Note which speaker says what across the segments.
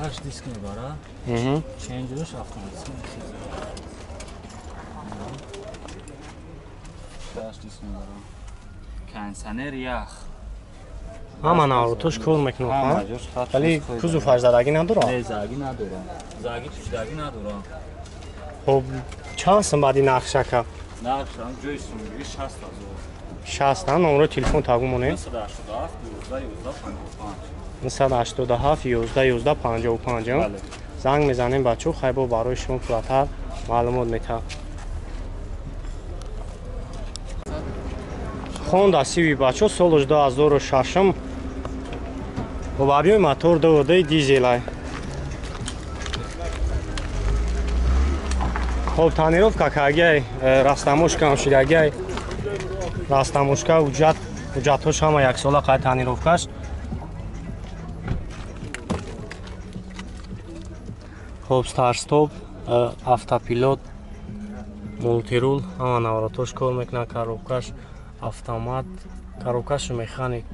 Speaker 1: Taş diskini var ha. Change-miş avtomatik. Taş diskini var ha. Kansener yax.
Speaker 2: Hamma navratosh ko'rmak no'xa. Vali kuzu fajdagi nadora.
Speaker 1: Ne zagi nadora. Zagi tuşdagi nadora.
Speaker 2: Xo'p, chansi badi naqshaka.
Speaker 1: Naqsham joysun 60
Speaker 2: 60 ta номер телефон тагумоне. 987 11 55. Занг мезанем бачо хайбо барои шумо пурратар маълумот метавонад. Honda Civic бачо соли 2006 бо объеми мотор доводаи дизелай. Хоб танировка кардагай, растамошка шидагай. Растамошка ҳуҷҷатҳош ҳама яксола қайд танировкаш. Хоб старт-стоп, автопилот, мултирул, ҳама навратош кор мекунад, коробкаш автомат, коробкаш механик.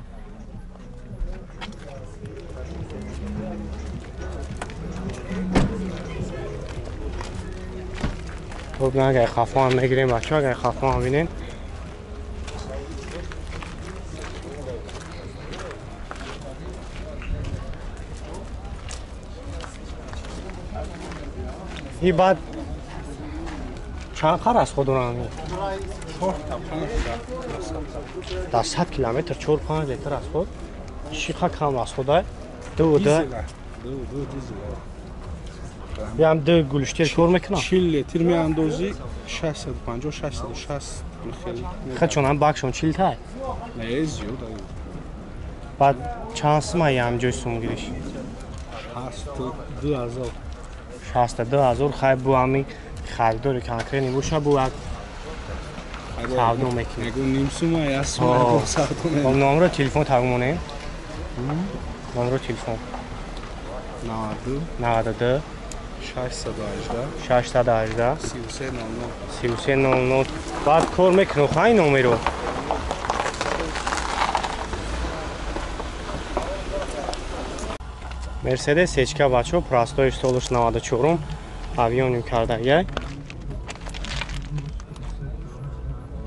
Speaker 2: Хоб агар хафон мегирем бачо, агар хафон бинем. ин баъд чанд қар расход дорам? 100 километр 4-5 литр расход. Чӣ қадр кам расход ай? Ям ду гулштир кор мекунам.
Speaker 3: 40 литр меандозӣ 650-660 хеле.
Speaker 2: Хачонам бакшон 40 тай.
Speaker 3: Не зиёд ай.
Speaker 2: Баъд чанд сумма ям ҷой сум гириш?
Speaker 3: 62000.
Speaker 2: 62000 хай бу ами харидори конкретни боша бу ак савдо мекунем.
Speaker 3: Ягон ним сумма я сумма савдо мекунем.
Speaker 2: Номер телефон тагумонем. Номер телефон 92 618 3300. Баъд кор мекунем хай номеро. Mercedes H-ка бачо простои солиш 94 авиони кардагай.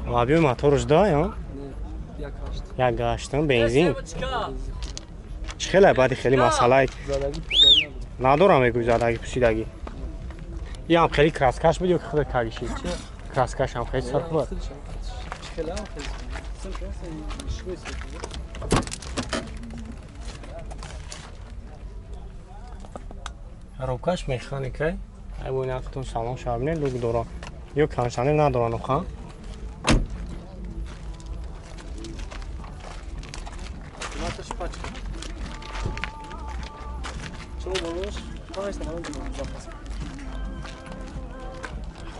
Speaker 2: Авион моторш да ё? Як гаштам бензин. Чхела бади хели масалай. Надорам мегӯй задаги пусидаги. Ям хели краскаш буд ё ки худ кагиши? Краскаш ам хели сарх буд. Коробкаш механикай. Айбонатон салон шабне лук дора. Ё каншанер надора ноха.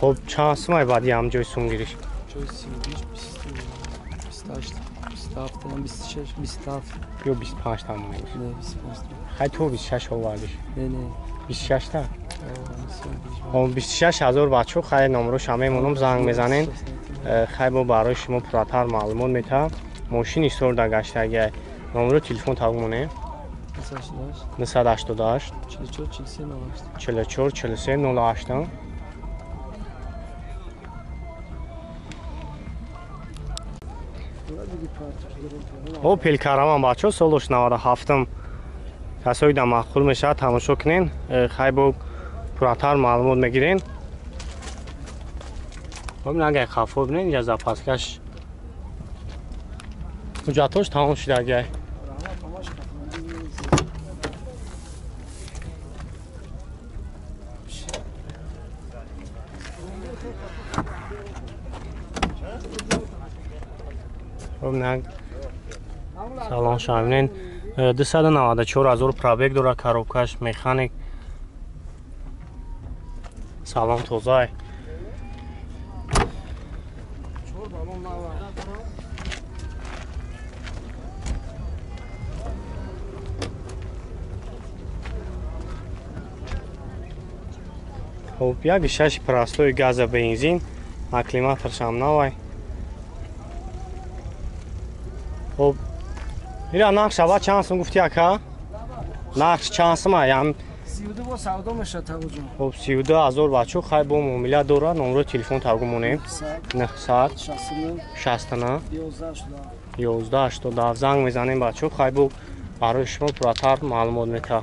Speaker 2: Хоб чанд сумай баъди ам ҷой сум гириш?
Speaker 4: Ҷой 28, 27,
Speaker 2: ё 25 та мегӯш.
Speaker 4: не 25.
Speaker 2: Хай то 26 овардиш.
Speaker 4: Не.
Speaker 2: 26 та. 26000 бачо хай номероша мемонам занг мезанен. Хай бо барои шумо пурратар маълумот метавам. Мошини сорда гаштаги номеро телефон тагумонем. 988 44 43 08. Opel Caravan бачо солош 97 касои да маъқул мешавад тамошо кунен. Хай бо пурратар маълумот мегирен. бобин агар хафо бинен я запаскаш ҳуҷҷатош тамом шудагай. бобин салон шавинен 294000 пробег дора, коробкаш механик, салон тоза. Хоб як шаш простои газа бензин, акклиматоршам новай. Хоб ира нақш ава чанд сум гуфти ака? Нақш чанд сум ам
Speaker 4: 32 با سودا میشه توجه.
Speaker 2: خب 32000 بچه خیلی با معامله داره. نمره تلفن تاگو مونیم 900 69 11 87 زنگ میزنیم بچه خیلی برای شما پراتر معلومات میده.